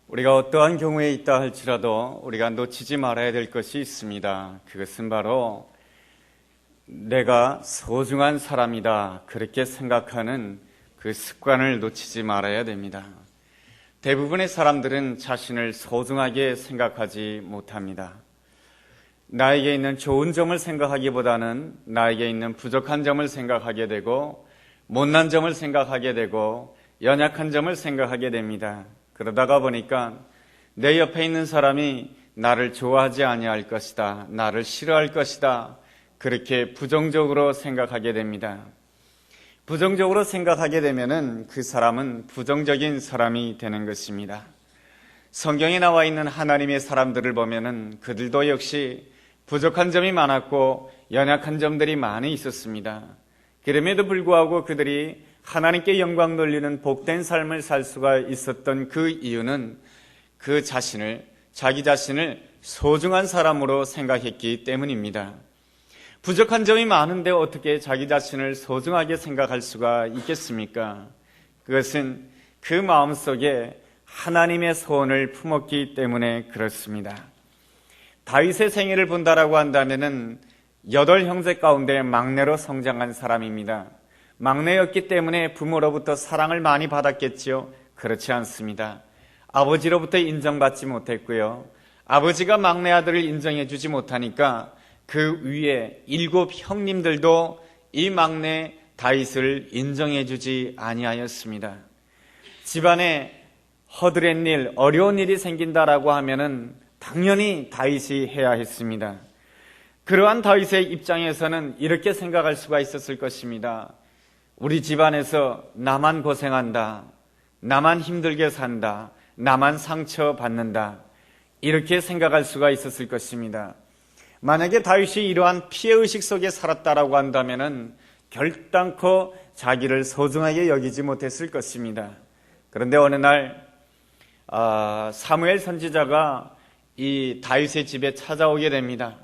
우리가 어떠한 경우에 있다 할지라도 우리가 놓치지 말아야 될 것이 있습니다. 그것은 바로 내가 소중한 사람이다 그렇게 생각하는 그 습관을 놓치지 말아야 됩니다. 대부분의 사람들은 자신을 소중하게 생각하지 못합니다. 나에게 있는 좋은 점을 생각하기보다는 나에게 있는 부족한 점을 생각하게 되고 못난 점을 생각하게 되고 연약한 점을 생각하게 됩니다. 그러다가 보니까 내 옆에 있는 사람이 나를 좋아하지 아니할 것이다, 나를 싫어할 것이다, 그렇게 부정적으로 생각하게 됩니다. 부정적으로 생각하게 되면은 그 사람은 부정적인 사람이 되는 것입니다. 성경에 나와 있는 하나님의 사람들을 보면은 그들도 역시 부족한 점이 많았고 연약한 점들이 많이 있었습니다. 그럼에도 불구하고 그들이 하나님께 영광 돌리는 복된 삶을 살 수가 있었던 그 이유는 자기 자신을 소중한 사람으로 생각했기 때문입니다. 부족한 점이 많은데 어떻게 자기 자신을 소중하게 생각할 수가 있겠습니까? 그것은 그 마음속에 하나님의 소원을 품었기 때문에 그렇습니다. 다윗의 생애를 본다라고 한다면은 8형제 가운데 막내로 성장한 사람입니다. 막내였기 때문에 부모로부터 사랑을 많이 받았겠지요? 그렇지 않습니다. 아버지로부터 인정받지 못했고요. 아버지가 막내 아들을 인정해 주지 못하니까 그 위에 7 형님들도 이 막내 다윗을 인정해 주지 아니하였습니다. 집안에 허드렛 일, 어려운 일이 생긴다라고 하면은 당연히 다윗이 해야 했습니다. 그러한 다윗의 입장에서는 이렇게 생각할 수가 있었을 것입니다. 우리 집안에서 나만 고생한다, 나만 힘들게 산다, 나만 상처받는다, 이렇게 생각할 수가 있었을 것입니다. 만약에 다윗이 이러한 피해의식 속에 살았다라고 한다면은 결단코 자기를 소중하게 여기지 못했을 것입니다. 그런데 어느 날 사무엘 선지자가 이 다윗의 집에 찾아오게 됩니다.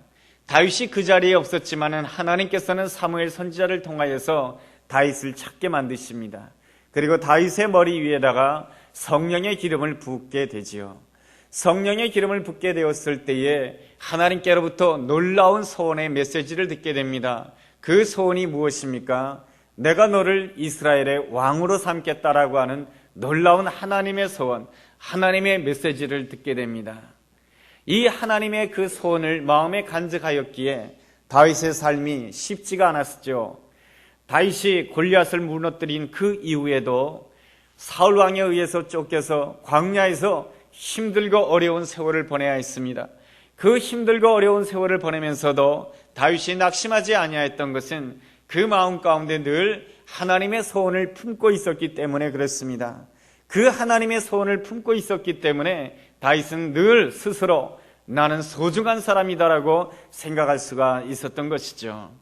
다윗이 그 자리에 없었지만은 하나님께서는 사무엘 선지자를 통하여서 다윗을 찾게 만드십니다. 그리고 다윗의 머리 위에다가 성령의 기름을 붓게 되지요. 성령의 기름을 붓게 되었을 때에 하나님께로부터 놀라운 소원의 메시지를 듣게 됩니다. 그 소원이 무엇입니까? 내가 너를 이스라엘의 왕으로 삼겠다라고 하는 놀라운 하나님의 소원, 하나님의 메시지를 듣게 됩니다. 이 하나님의 그 소원을 마음에 간직하였기에 다윗의 삶이 쉽지가 않았죠. 다윗이 골리앗을 무너뜨린 그 이후에도 사울 왕에 의해서 쫓겨서 광야에서 힘들고 어려운 세월을 보내야 했습니다. 그 힘들고 어려운 세월을 보내면서도 다윗이 낙심하지 아니하였던 것은 그 마음 가운데 늘 하나님의 소원을 품고 있었기 때문에 그렇습니다. 그 하나님의 소원을 품고 있었기 때문에 다윗은 늘 스스로 나는 소중한 사람이다라고 생각할 수가 있었던 것이죠.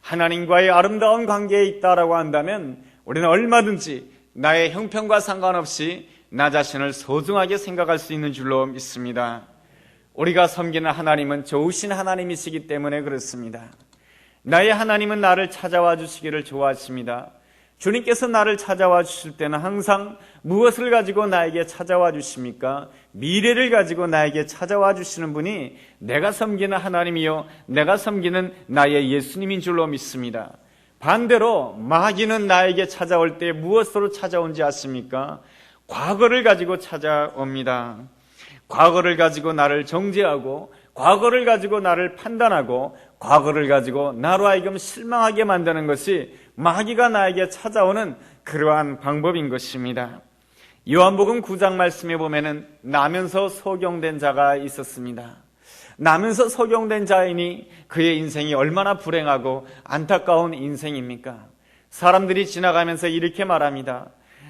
하나님과의 아름다운 관계에 있다라고 한다면 우리는 얼마든지 나의 형편과 상관없이 나 자신을 소중하게 생각할 수 있는 줄로 믿습니다. 우리가 섬기는 하나님은 좋으신 하나님이시기 때문에 그렇습니다. 나의 하나님은 나를 찾아와 주시기를 좋아하십니다. 주님께서 나를 찾아와 주실 때는 항상 무엇을 가지고 나에게 찾아와 주십니까? 미래를 가지고 나에게 찾아와 주시는 분이 내가 섬기는 하나님이요, 내가 섬기는 나의 예수님인 줄로 믿습니다. 반대로 마귀는 나에게 찾아올 때 무엇으로 찾아온지 아십니까? 과거를 가지고 찾아옵니다. 과거를 가지고 나를 정죄하고, 과거를 가지고 나를 판단하고, 과거를 가지고 나로 하여금 실망하게 만드는 것이 마귀가 나에게 찾아오는 그러한 방법인 것입니다. 요한복음 9장 말씀에 보면은 나면서 소경된 자가 있었습니다. 나면서 소경된 자이니 그의 인생이 얼마나 불행하고 안타까운 인생입니까? 사람들이 지나가면서 이렇게 말합니다.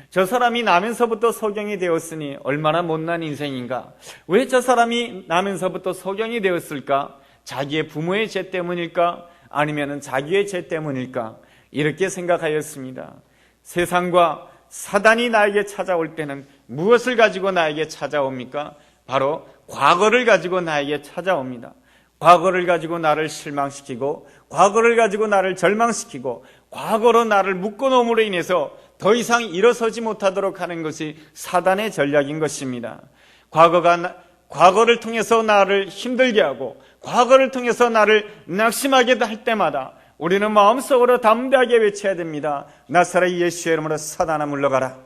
저 사람이 나면서부터 소경이 되었으니 얼마나 못난 인생인가? 왜 저 사람이 나면서부터 소경이 되었을까? 자기의 부모의 죄 때문일까? 아니면 자기의 죄 때문일까? 이렇게 생각하였습니다. 세상과 사단이 나에게 찾아올 때는 무엇을 가지고 나에게 찾아옵니까? 바로 과거를 가지고 나에게 찾아옵니다. 과거를 가지고 나를 실망시키고, 과거를 가지고 나를 절망시키고, 과거로 나를 묶어놓음으로 인해서 더 이상 일어서지 못하도록 하는 것이 사단의 전략인 것입니다. 과거를 통해서 나를 힘들게 하고 과거를 통해서 나를 낙심하게 할 때마다 우리는 마음속으로 담대하게 외쳐야 됩니다. 나사렛 예수의 이름으로 사단아 물러가라.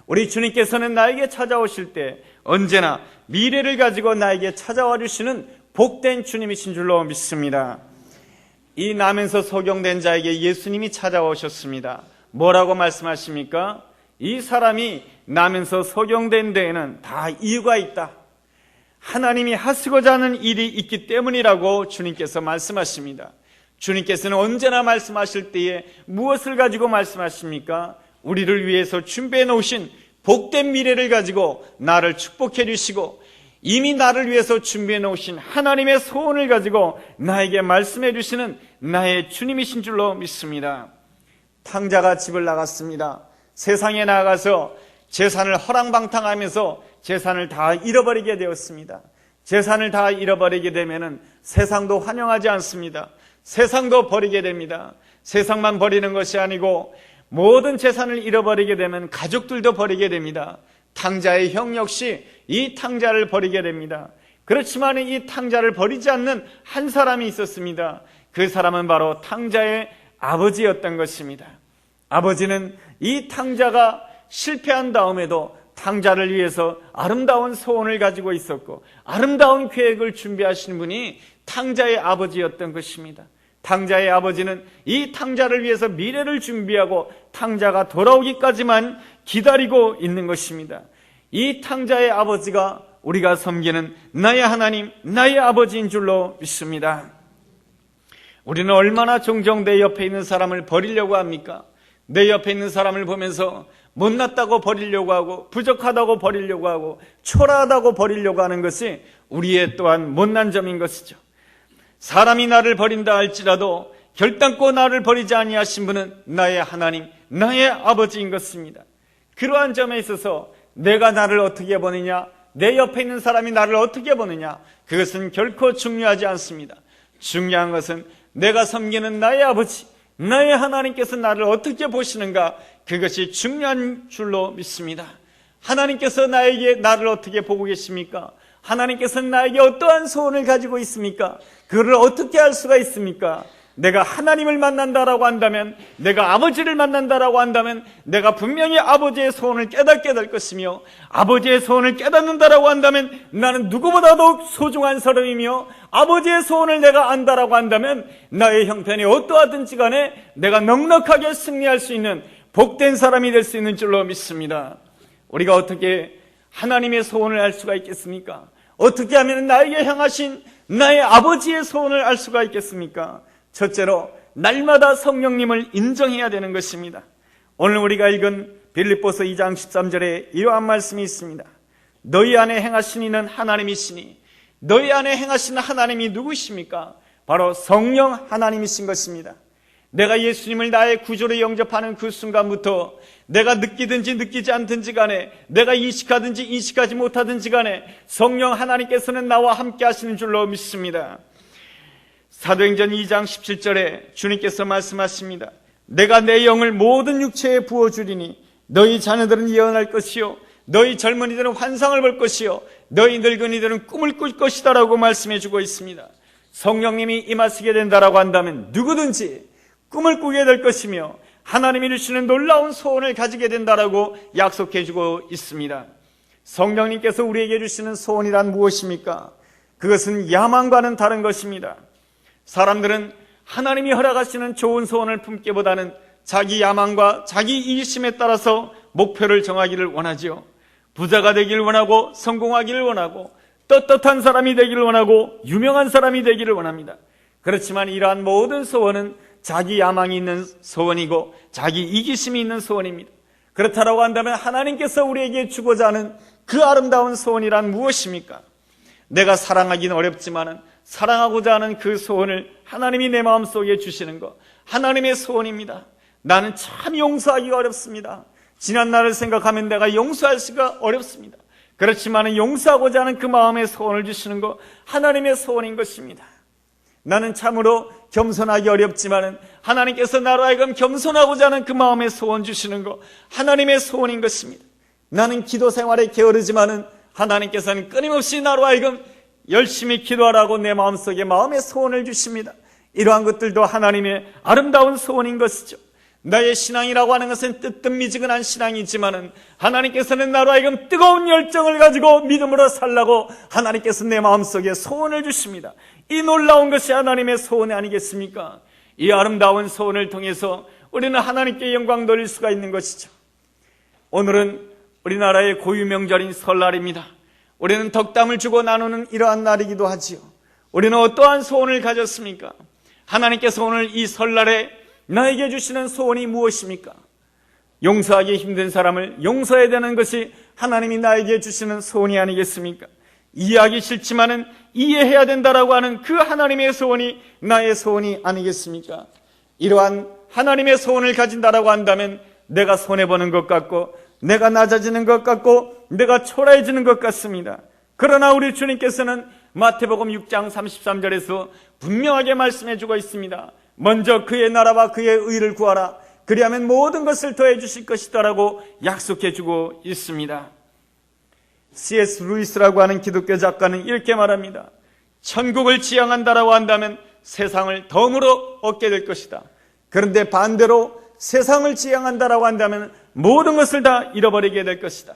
우리 주님께서는 나에게 찾아오실 때 언제나 미래를 가지고 나에게 찾아와 주시는 복된 주님이신 줄로 믿습니다. 이 나면서 소경된 자에게 예수님이 찾아오셨습니다. 뭐라고 말씀하십니까? 이 사람이 나면서 소경된 데에는 다 이유가 있다. 하나님이 하시고자 하는 일이 있기 때문이라고 주님께서 말씀하십니다. 주님께서는 언제나 말씀하실 때에 무엇을 가지고 말씀하십니까? 우리를 위해서 준비해 놓으신 복된 미래를 가지고 나를 축복해 주시고 이미 나를 위해서 준비해 놓으신 하나님의 소원을 가지고 나에게 말씀해 주시는 나의 주님이신 줄로 믿습니다. 탕자가 집을 나갔습니다. 세상에 나가서 재산을 허랑방탕하면서 재산을 다 잃어버리게 되었습니다. 재산을 다 잃어버리게 되면은 세상도 환영하지 않습니다. 세상도 버리게 됩니다. 세상만 버리는 것이 아니고 모든 재산을 잃어버리게 되면 가족들도 버리게 됩니다. 탕자의 형 역시 이 탕자를 버리게 됩니다. 그렇지만 이 탕자를 버리지 않는 한 사람이 있었습니다. 그 사람은 바로 탕자의 아버지였던 것입니다. 아버지는 이 탕자가 실패한 다음에도 탕자를 위해서 아름다운 소원을 가지고 있었고 아름다운 계획을 준비하신 분이 탕자의 아버지였던 것입니다. 탕자의 아버지는 이 탕자를 위해서 미래를 준비하고 탕자가 돌아오기까지만 기다리고 있는 것입니다. 이 탕자의 아버지가 우리가 섬기는 나의 하나님, 나의 아버지인 줄로 믿습니다. 우리는 얼마나 종종 내 옆에 있는 사람을 버리려고 합니까? 내 옆에 있는 사람을 보면서 못났다고 버리려고 하고 부족하다고 버리려고 하고 초라하다고 버리려고 하는 것이 우리의 또한 못난 점인 것이죠. 사람이 나를 버린다 할지라도 결단코 나를 버리지 아니하신 분은 나의 하나님, 나의 아버지인 것입니다. 그러한 점에 있어서 내가 나를 어떻게 보느냐, 내 옆에 있는 사람이 나를 어떻게 보느냐, 그것은 결코 중요하지 않습니다. 중요한 것은 내가 섬기는 나의 아버지, 나의 하나님께서 나를 어떻게 보시는가, 그것이 중요한 줄로 믿습니다. 하나님께서 나를 어떻게 보고 계십니까? 하나님께서는 나에게 어떠한 소원을 가지고 있습니까? 그를 어떻게 알 수가 있습니까? 내가 하나님을 만난다라고 한다면, 내가 아버지를 만난다라고 한다면 내가 분명히 아버지의 소원을 깨닫게 될 것이며, 아버지의 소원을 깨닫는다라고 한다면 나는 누구보다 더욱 소중한 사람이며, 아버지의 소원을 내가 안다라고 한다면 나의 형편이 어떠하든지 간에 내가 넉넉하게 승리할 수 있는 복된 사람이 될 수 있는 줄로 믿습니다. 우리가 어떻게 하나님의 소원을 알 수가 있겠습니까? 어떻게 하면 나에게 향하신 나의 아버지의 소원을 알 수가 있겠습니까? 첫째로 날마다 성령님을 인정해야 되는 것입니다. 오늘 우리가 읽은 빌립보서 2장 13절에 이러한 말씀이 있습니다. 너희 안에 행하신 이는 하나님이시니, 너희 안에 행하시는 하나님이 누구십니까? 바로 성령 하나님이신 것입니다. 내가 예수님을 나의 구주로 영접하는 그 순간부터 내가 느끼든지 느끼지 않든지 간에, 내가 인식하든지 인식하지 못하든지 간에 성령 하나님께서는 나와 함께 하시는 줄로 믿습니다. 사도행전 2장 17절에 주님께서 말씀하십니다. 내가 내 영을 모든 육체에 부어주리니 너희 자녀들은 예언할 것이요, 너희 젊은이들은 환상을 볼 것이요, 너희 늙은이들은 꿈을 꿀 것이다 라고 말씀해 주고 있습니다. 성령님이 임하시게 된다라고 한다면 누구든지 꿈을 꾸게 될 것이며 하나님이 주시는 놀라운 소원을 가지게 된다라고 약속해 주고 있습니다. 성령님께서 우리에게 주시는 소원이란 무엇입니까? 그것은 야망과는 다른 것입니다. 사람들은 하나님이 허락하시는 좋은 소원을 품기보다는 자기 야망과 자기 이기심에 따라서 목표를 정하기를 원하지요. 부자가 되기를 원하고 성공하기를 원하고 떳떳한 사람이 되기를 원하고 유명한 사람이 되기를 원합니다. 그렇지만 이러한 모든 소원은 자기 야망이 있는 소원이고 자기 이기심이 있는 소원입니다. 그렇다고 한다면 하나님께서 우리에게 주고자 하는 그 아름다운 소원이란 무엇입니까? 내가 사랑하기는 어렵지만 사랑하고자 하는 그 소원을 하나님이 내 마음속에 주시는 것, 하나님의 소원입니다. 나는 참 용서하기가 어렵습니다. 지난 날을 생각하면 내가 용서할 수가 어렵습니다. 그렇지만 용서하고자 하는 그 마음의 소원을 주시는 것, 하나님의 소원인 것입니다. 나는 참으로 겸손하기 어렵지만 하나님께서 나로 하여금 겸손하고자 하는 그 마음의 소원 주시는 것, 하나님의 소원인 것입니다. 나는 기도 생활에 게으르지만 하나님께서는 끊임없이 나로 하여금 열심히 기도하라고 내 마음속에 마음의 소원을 주십니다. 이러한 것들도 하나님의 아름다운 소원인 것이죠. 나의 신앙이라고 하는 것은 뜨뜻미지근한 신앙이지만은 하나님께서는 나로 하여금 뜨거운 열정을 가지고 믿음으로 살라고 하나님께서 내 마음속에 소원을 주십니다. 이 놀라운 것이 하나님의 소원이 아니겠습니까? 이 아름다운 소원을 통해서 우리는 하나님께 영광 돌릴 수가 있는 것이죠. 오늘은 우리나라의 고유명절인 설날입니다. 우리는 덕담을 주고 나누는 이러한 날이기도 하지요. 우리는 어떠한 소원을 가졌습니까? 하나님께서 오늘 이 설날에 나에게 주시는 소원이 무엇입니까? 용서하기 힘든 사람을 용서해야 되는 것이 하나님이 나에게 주시는 소원이 아니겠습니까? 이해하기 싫지만은 이해해야 된다라고 하는 그 하나님의 소원이 나의 소원이 아니겠습니까? 이러한 하나님의 소원을 가진다라고 한다면 내가 손해보는 것 같고 내가 낮아지는 것 같고 내가 초라해지는 것 같습니다. 그러나 우리 주님께서는 마태복음 6장 33절에서 분명하게 말씀해 주고 있습니다. 먼저 그의 나라와 그의 의를 구하라. 그리하면 모든 것을 더해 주실 것이다라고 약속해 주고 있습니다. C.S. 루이스라고 하는 기독교 작가는 이렇게 말합니다. 천국을 지향한다라고 한다면 세상을 덤으로 얻게 될 것이다. 그런데 반대로 세상을 지향한다라고 한다면 모든 것을 다 잃어버리게 될 것이다.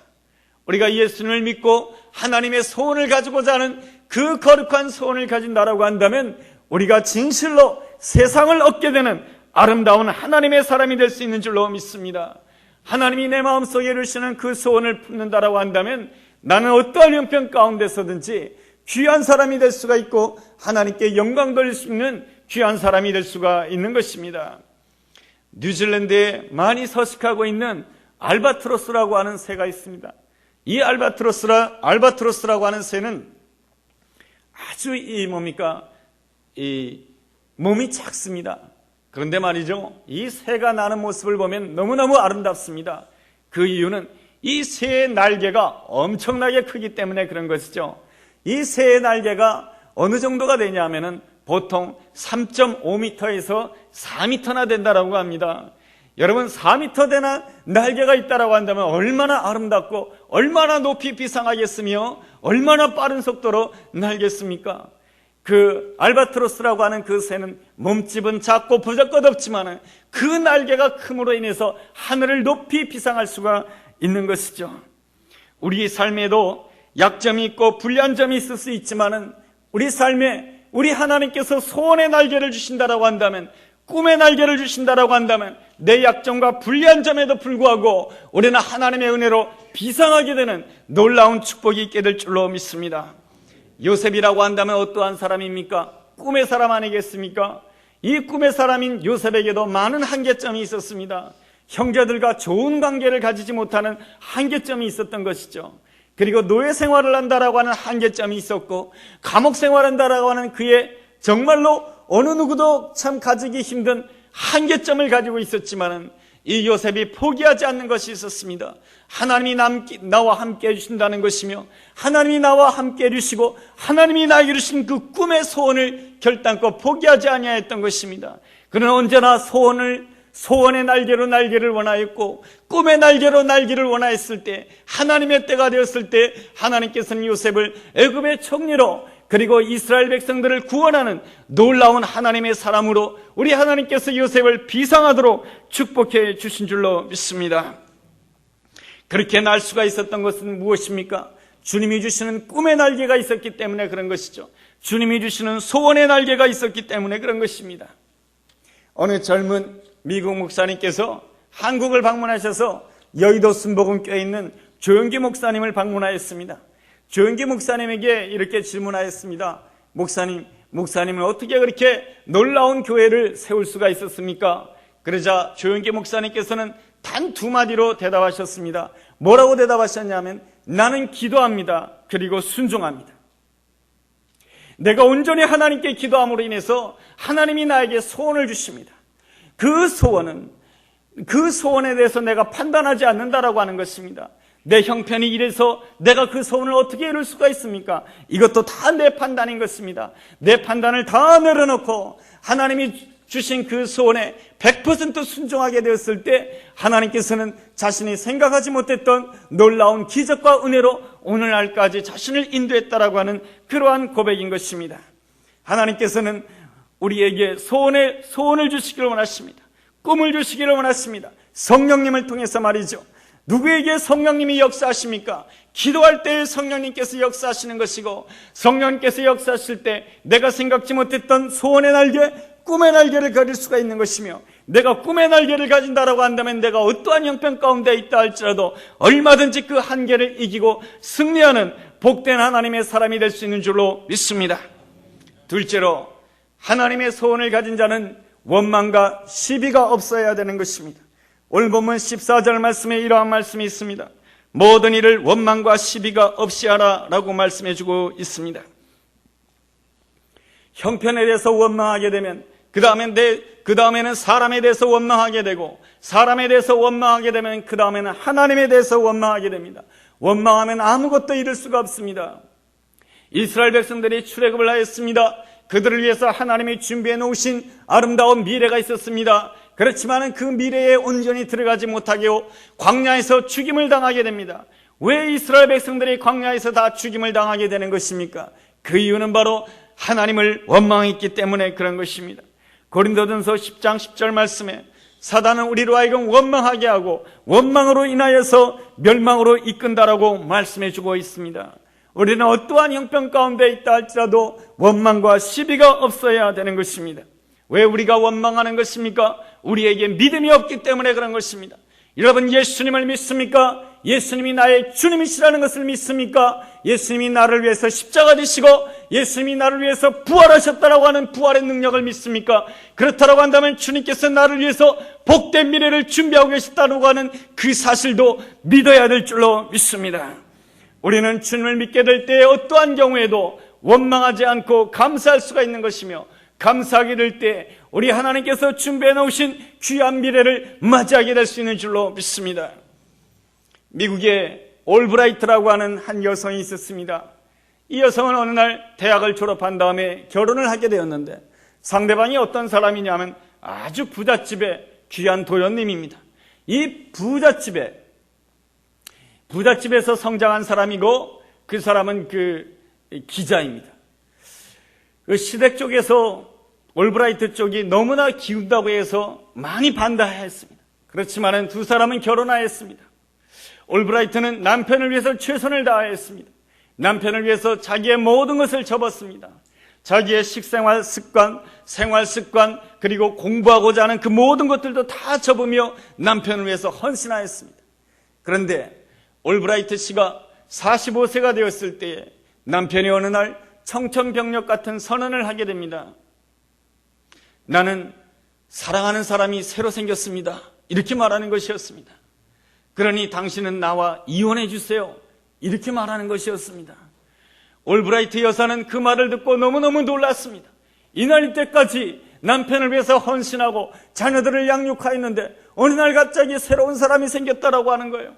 우리가 예수님을 믿고 하나님의 소원을 가지고자 하는 그 거룩한 소원을 가진다라고 한다면 우리가 진실로 세상을 얻게 되는 아름다운 하나님의 사람이 될 수 있는 줄로 믿습니다. 하나님이 내 마음속에 이루시는 그 소원을 품는다라고 한다면 나는 어떠한 형편 가운데서든지 귀한 사람이 될 수가 있고 하나님께 영광 돌릴 수 있는 귀한 사람이 될 수가 있는 것입니다. 뉴질랜드에 많이 서식하고 있는 알바트로스라고 하는 새가 있습니다. 이 알바트로스라고 하는 새는 아주 몸이 작습니다. 그런데 말이죠, 이 새가 나는 모습을 보면 너무너무 아름답습니다. 그 이유는 이 새의 날개가 엄청나게 크기 때문에 그런 것이죠. 이 새의 날개가 어느 정도가 되냐면은 보통 3.5m에서 4m나 된다라고 합니다. 여러분 4m 되나 날개가 있다라고 한다면 얼마나 아름답고 얼마나 높이 비상하겠으며 얼마나 빠른 속도로 날겠습니까? 그 알바트로스라고 하는 그 새는 몸집은 작고 부적것없지만 그 날개가 큼으로 인해서 하늘을 높이 비상할 수가 있는 것이죠. 우리 삶에도 약점이 있고 불리한 점이 있을 수 있지만은 우리 삶에 우리 하나님께서 소원의 날개를 주신다라고 한다면, 꿈의 날개를 주신다라고 한다면 내 약점과 불리한 점에도 불구하고 우리는 하나님의 은혜로 비상하게 되는 놀라운 축복이 있게 될 줄로 믿습니다. 요셉이라고 한다면 어떠한 사람입니까? 꿈의 사람 아니겠습니까? 이 꿈의 사람인 요셉에게도 많은 한계점이 있었습니다. 형제들과 좋은 관계를 가지지 못하는 한계점이 있었던 것이죠. 그리고 노예 생활을 한다라고 하는 한계점이 있었고, 감옥 생활을 한다라고 하는 그의 정말로 어느 누구도 참 가지기 힘든 한계점을 가지고 있었지만은 이 요셉이 포기하지 않는 것이 있었습니다. 하나님이 나와 함께 해주신다는 것이며 하나님이 나와 함께 해주시고 하나님이 나에게 주신 그 꿈의 소원을 결단코 포기하지 아니하였던 것입니다. 그는 언제나 소원의 날개로 날개를 원하였고 꿈의 날개로 날개를 원하였을 때, 하나님의 때가 되었을 때 하나님께서는 요셉을 애굽의 총리로 그리고 이스라엘 백성들을 구원하는 놀라운 하나님의 사람으로 우리 하나님께서 요셉을 비상하도록 축복해 주신 줄로 믿습니다. 그렇게 날 수가 있었던 것은 무엇입니까? 주님이 주시는 꿈의 날개가 있었기 때문에 그런 것이죠. 주님이 주시는 소원의 날개가 있었기 때문에 그런 것입니다. 어느 젊은 미국 목사님께서 한국을 방문하셔서 여의도 순복음교회에 있는 조영기 목사님을 방문하였습니다. 조영기 목사님에게 이렇게 질문하였습니다. 목사님은 어떻게 그렇게 놀라운 교회를 세울 수가 있었습니까? 그러자 조영기 목사님께서는 단 두 마디로 대답하셨습니다. 뭐라고 대답하셨냐면, 나는 기도합니다. 그리고 순종합니다. 내가 온전히 하나님께 기도함으로 인해서 하나님이 나에게 소원을 주십니다. 그 소원에 대해서 내가 판단하지 않는다라고 하는 것입니다. 내 형편이 이래서 내가 그 소원을 어떻게 이룰 수가 있습니까? 이것도 다 내 판단인 것입니다. 내 판단을 다 내려놓고 하나님이 주신 그 소원에 100% 순종하게 되었을 때 하나님께서는 자신이 생각하지 못했던 놀라운 기적과 은혜로 오늘날까지 자신을 인도했다라고 하는 그러한 고백인 것입니다. 하나님께서는 우리에게 소원을 주시기를 원하십니다. 꿈을 주시기를 원하십니다. 성령님을 통해서 말이죠. 누구에게 성령님이 역사하십니까? 기도할 때 성령님께서 역사하시는 것이고, 성령님께서 역사하실 때 내가 생각지 못했던 소원의 날개, 꿈의 날개를 가질 수가 있는 것이며, 내가 꿈의 날개를 가진다라고 한다면 내가 어떠한 형편 가운데 있다 할지라도 얼마든지 그 한계를 이기고 승리하는 복된 하나님의 사람이 될 수 있는 줄로 믿습니다. 둘째로, 하나님의 소원을 가진 자는 원망과 시비가 없어야 되는 것입니다. 오늘 본문 14절 말씀에 이러한 말씀이 있습니다. 모든 일을 원망과 시비가 없이 하라라고 말씀해 주고 있습니다. 형편에 대해서 원망하게 되면 그 다음에는 사람에 대해서 원망하게 되고, 사람에 대해서 원망하게 되면 그 다음에는 하나님에 대해서 원망하게 됩니다. 원망하면 아무것도 이룰 수가 없습니다. 이스라엘 백성들이 출애굽을 하였습니다. 그들을 위해서 하나님이 준비해 놓으신 아름다운 미래가 있었습니다. 그렇지만 그 미래에 온전히 들어가지 못하고 광야에서 죽임을 당하게 됩니다. 왜 이스라엘 백성들이 광야에서 다 죽임을 당하게 되는 것입니까? 그 이유는 바로 하나님을 원망했기 때문에 그런 것입니다. 고린도전서 10장 10절 말씀에 사단은 우리로 하여금 원망하게 하고 원망으로 인하여서 멸망으로 이끈다라고 말씀해 주고 있습니다. 우리는 어떠한 형편 가운데 있다 할지라도 원망과 시비가 없어야 되는 것입니다. 왜 우리가 원망하는 것입니까? 우리에게 믿음이 없기 때문에 그런 것입니다. 여러분, 예수님을 믿습니까? 예수님이 나의 주님이시라는 것을 믿습니까? 예수님이 나를 위해서 십자가 되시고 예수님이 나를 위해서 부활하셨다라고 하는 부활의 능력을 믿습니까? 그렇다라고 한다면 주님께서 나를 위해서 복된 미래를 준비하고 계셨다고 하는 그 사실도 믿어야 될 줄로 믿습니다. 우리는 주님을 믿게 될 때 어떠한 경우에도 원망하지 않고 감사할 수가 있는 것이며, 감사하게 될 때 우리 하나님께서 준비해 놓으신 귀한 미래를 맞이하게 될 수 있는 줄로 믿습니다. 미국에 올브라이트라고 하는 한 여성이 있었습니다. 이 여성은 어느 날 대학을 졸업한 다음에 결혼을 하게 되었는데, 상대방이 어떤 사람이냐면 아주 부잣집의 귀한 도련님입니다. 이 부잣집에서 성장한 사람이고, 그 사람은 기자입니다. 그 시댁 쪽에서 올브라이트 쪽이 너무나 기운다고 해서 많이 반대했습니다. 그렇지만 두 사람은 결혼하였습니다. 올브라이트는 남편을 위해서 최선을 다하였습니다. 남편을 위해서 자기의 모든 것을 접었습니다. 자기의 식생활 습관, 생활 습관, 그리고 공부하고자 하는 그 모든 것들도 다 접으며 남편을 위해서 헌신하였습니다. 그런데 올브라이트 씨가 45세가 되었을 때에 남편이 어느 날 청천벽력 같은 선언을 하게 됩니다. 나는 사랑하는 사람이 새로 생겼습니다. 이렇게 말하는 것이었습니다. 그러니 당신은 나와 이혼해 주세요. 이렇게 말하는 것이었습니다. 올브라이트 여사는 그 말을 듣고 너무너무 놀랐습니다. 이날 때까지 남편을 위해서 헌신하고 자녀들을 양육하였는데 어느 날 갑자기 새로운 사람이 생겼다라고 하는 거예요.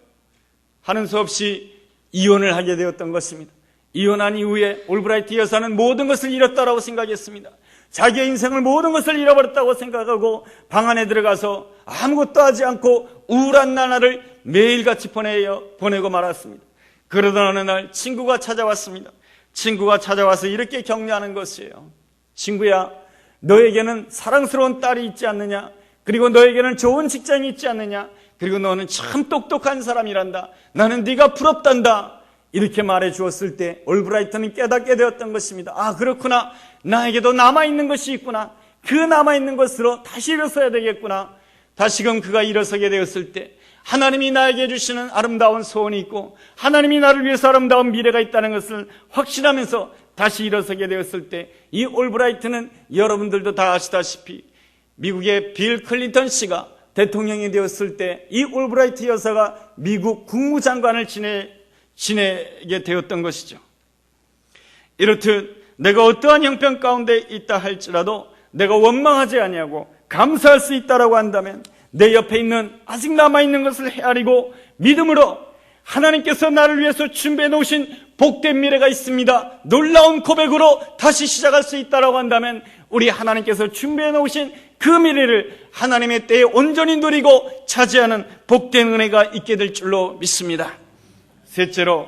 하는 수 없이 이혼을 하게 되었던 것입니다. 이혼한 이후에 올브라이트 여사는 모든 것을 잃었다라고 생각했습니다. 자기의 인생을 모든 것을 잃어버렸다고 생각하고 방 안에 들어가서 아무것도 하지 않고 우울한 나날을 매일같이 보내고 말았습니다. 그러던 어느 날 친구가 찾아왔습니다. 친구가 찾아와서 이렇게 격려하는 것이에요. 친구야, 너에게는 사랑스러운 딸이 있지 않느냐? 그리고 너에게는 좋은 직장이 있지 않느냐? 그리고 너는 참 똑똑한 사람이란다. 나는 네가 부럽단다. 이렇게 말해 주었을 때 올브라이트는 깨닫게 되었던 것입니다. 아, 그렇구나. 나에게도 남아있는 것이 있구나. 그 남아있는 것으로 다시 일어서야 되겠구나. 다시금 그가 일어서게 되었을 때 하나님이 나에게 주시는 아름다운 소원이 있고 하나님이 나를 위해서 아름다운 미래가 있다는 것을 확신하면서 다시 일어서게 되었을 때 이 올브라이트는 여러분들도 다 아시다시피 미국의 빌 클린턴 씨가 대통령이 되었을 때 이 올브라이트 여사가 미국 국무장관을 지내게 되었던 것이죠. 이렇듯 내가 어떠한 형편 가운데 있다 할지라도 내가 원망하지 아니하고 감사할 수 있다라고 한다면 내 옆에 있는 아직 남아있는 것을 헤아리고 믿음으로 하나님께서 나를 위해서 준비해 놓으신 복된 미래가 있습니다. 놀라운 고백으로 다시 시작할 수 있다라고 한다면 우리 하나님께서 준비해 놓으신 그 미래를 하나님의 때에 온전히 누리고 차지하는 복된 은혜가 있게 될 줄로 믿습니다. 셋째로,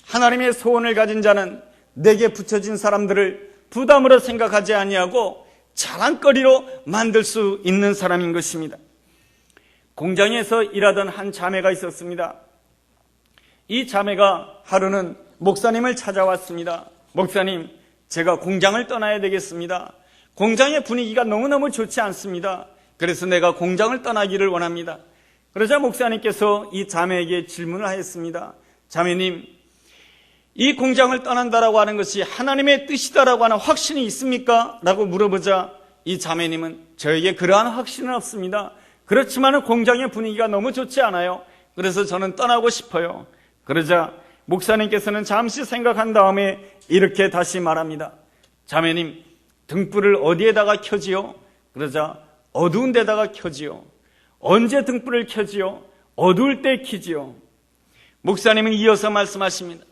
하나님의 소원을 가진 자는 내게 붙여진 사람들을 부담으로 생각하지 아니하고 자랑거리로 만들 수 있는 사람인 것입니다. 공장에서 일하던 한 자매가 있었습니다. 이 자매가 하루는 목사님을 찾아왔습니다. 목사님, 제가 공장을 떠나야 되겠습니다. 공장의 분위기가 너무너무 좋지 않습니다. 그래서 내가 공장을 떠나기를 원합니다. 그러자 목사님께서 이 자매에게 질문을 하였습니다. 자매님, 이 공장을 떠난다라고 하는 것이 하나님의 뜻이다라고 하는 확신이 있습니까? 라고 물어보자 이 자매님은 저에게 그러한 확신은 없습니다. 그렇지만 공장의 분위기가 너무 좋지 않아요. 그래서 저는 떠나고 싶어요. 그러자 목사님께서는 잠시 생각한 다음에 이렇게 다시 말합니다. 자매님, 등불을 어디에다가 켜지요? 그러자 어두운 데다가 켜지요. 언제 등불을 켜지요? 어두울 때 켜지요. 목사님은 이어서 말씀하십니다.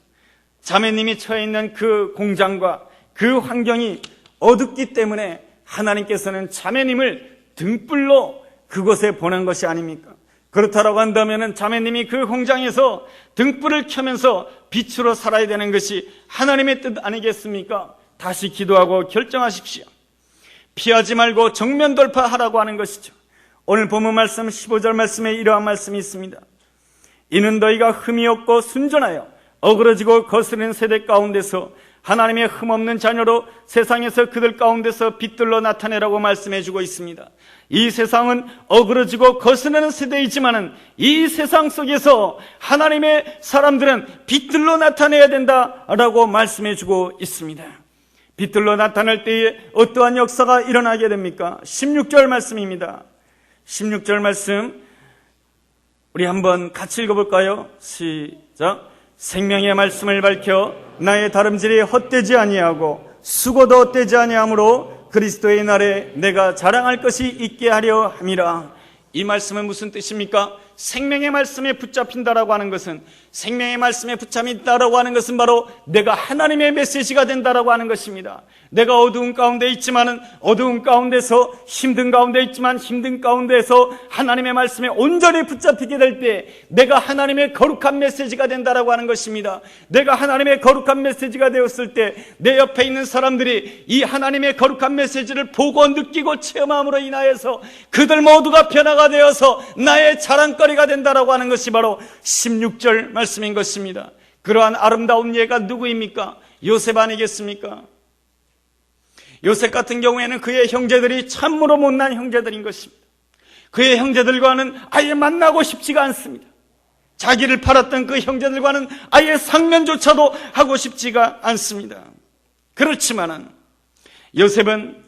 자매님이 처해 있는 그 공장과 그 환경이 어둡기 때문에 하나님께서는 자매님을 등불로 그곳에 보낸 것이 아닙니까? 그렇다라고 한다면 자매님이 그 공장에서 등불을 켜면서 빛으로 살아야 되는 것이 하나님의 뜻 아니겠습니까? 다시 기도하고 결정하십시오. 피하지 말고 정면 돌파하라고 하는 것이죠. 오늘 본문 말씀 15절 말씀에 이러한 말씀이 있습니다. 이는 너희가 흠이 없고 순전하여 어그러지고 거스르는 세대 가운데서 하나님의 흠없는 자녀로 세상에서 그들 가운데서 빛들로 나타내라고 말씀해주고 있습니다. 이 세상은 어그러지고 거스르는 세대이지만은 이 세상 속에서 하나님의 사람들은 빛들로 나타내야 된다라고 말씀해주고 있습니다. 빛들로 나타날 때에 어떠한 역사가 일어나게 됩니까? 16절 말씀입니다. 16절 말씀 우리 한번 같이 읽어볼까요? 시작. 생명의 말씀을 밝혀 나의 다름질이 헛되지 아니하고 수고도 헛되지 아니하므로 그리스도의 날에 내가 자랑할 것이 있게 하려 함이라. 이 말씀은 무슨 뜻입니까? 생명의 말씀에 붙잡힌다라고 하는 것은, 생명의 말씀에 붙잡힌다라고 하는 것은 바로 내가 하나님의 메시지가 된다라고 하는 것입니다. 내가 어두운 가운데 있지만은 어두운 가운데서, 힘든 가운데 있지만 힘든 가운데서 하나님의 말씀에 온전히 붙잡히게 될 때 내가 하나님의 거룩한 메시지가 된다라고 하는 것입니다. 내가 하나님의 거룩한 메시지가 되었을 때 내 옆에 있는 사람들이 이 하나님의 거룩한 메시지를 보고 느끼고 체험함으로 인하여서 그들 모두가 변화가 되어서 나의 자랑거리가 된다라고 하는 것이 바로 16절 말씀인 것입니다. 그러한 아름다운 예가 누구입니까? 요셉 아니겠습니까? 요셉 같은 경우에는 그의 형제들이 참으로 못난 형제들인 것입니다. 그의 형제들과는 아예 만나고 싶지가 않습니다. 자기를 팔았던 그 형제들과는 아예 상면조차도 하고 싶지가 않습니다. 그렇지만은 요셉은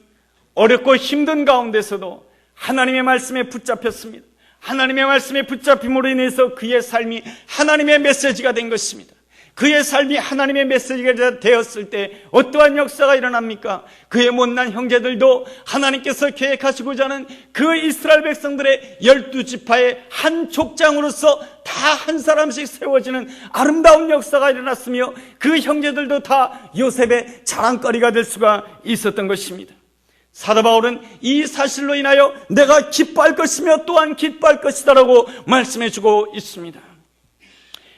어렵고 힘든 가운데서도 하나님의 말씀에 붙잡혔습니다. 하나님의 말씀에 붙잡힘으로 인해서 그의 삶이 하나님의 메시지가 된 것입니다. 그의 삶이 하나님의 메시지가 되었을 때 어떠한 역사가 일어납니까? 그의 못난 형제들도 하나님께서 계획하시고자 하는 그 이스라엘 백성들의 12지파의 한 족장으로서 다 한 사람씩 세워지는 아름다운 역사가 일어났으며 그 형제들도 다 요셉의 자랑거리가 될 수가 있었던 것입니다. 사도 바울은 이 사실로 인하여 내가 기뻐할 것이며 또한 기뻐할 것이다라고 말씀해주고 있습니다.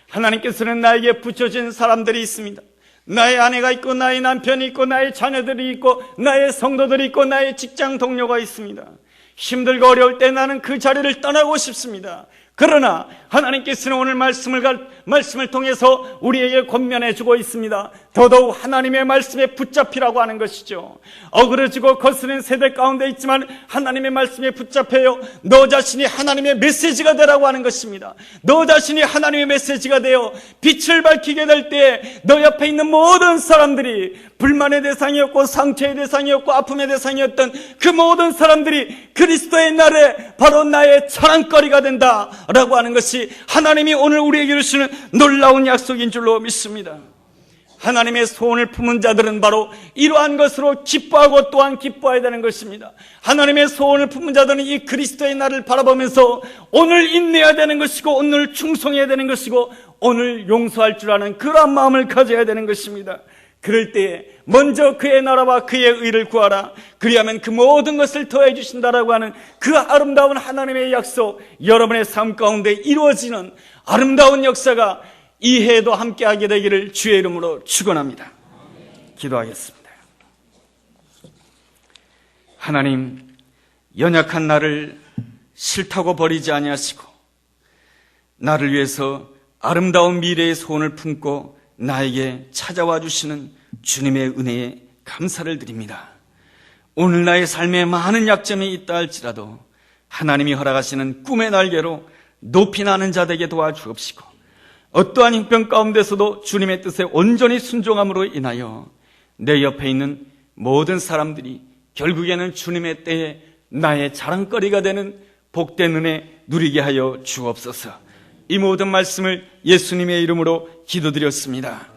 하나님께서는 나에게 붙여진 사람들이 있습니다. 나의 아내가 있고 나의 남편이 있고 나의 자녀들이 있고 나의 성도들이 있고 나의 직장 동료가 있습니다. 힘들고 어려울 때 나는 그 자리를 떠나고 싶습니다. 그러나 하나님께서는 오늘 말씀을 통해서 우리에게 권면해 주고 있습니다. 더더욱 하나님의 말씀에 붙잡히라고 하는 것이죠. 어그러지고 거스는 세대 가운데 있지만 하나님의 말씀에 붙잡혀요. 너 자신이 하나님의 메시지가 되라고 하는 것입니다. 너 자신이 하나님의 메시지가 되어 빛을 밝히게 될 때 너 옆에 있는 모든 사람들이 불만의 대상이었고 상처의 대상이었고 아픔의 대상이었던 그 모든 사람들이 그리스도의 날에 바로 나의 자랑거리가 된다라고 하는 것이 하나님이 오늘 우리에게 주시는 놀라운 약속인 줄로 믿습니다. 하나님의 소원을 품은 자들은 바로 이러한 것으로 기뻐하고 또한 기뻐해야 되는 것입니다. 하나님의 소원을 품은 자들은 이 그리스도의 날을 바라보면서 오늘 인내해야 되는 것이고 오늘 충성해야 되는 것이고 오늘 용서할 줄 아는 그러한 마음을 가져야 되는 것입니다. 그럴 때에 먼저 그의 나라와 그의 의를 구하라. 그리하면 그 모든 것을 더해 주신다라고 하는 그 아름다운 하나님의 약속, 여러분의 삶 가운데 이루어지는 아름다운 역사가 이 해에도 함께하게 되기를 주의 이름으로 축원합니다. 기도하겠습니다. 하나님, 연약한 나를 싫다고 버리지 아니하시고 나를 위해서 아름다운 미래의 소원을 품고 나에게 찾아와 주시는 주님의 은혜에 감사를 드립니다. 오늘 나의 삶에 많은 약점이 있다 할지라도 하나님이 허락하시는 꿈의 날개로 높이 나는 자 되게 도와주옵시고 어떠한 형편 가운데서도 주님의 뜻에 온전히 순종함으로 인하여 내 옆에 있는 모든 사람들이 결국에는 주님의 때에 나의 자랑거리가 되는 복된 은혜 누리게 하여 주옵소서. 이 모든 말씀을 예수님의 이름으로 기도드렸습니다.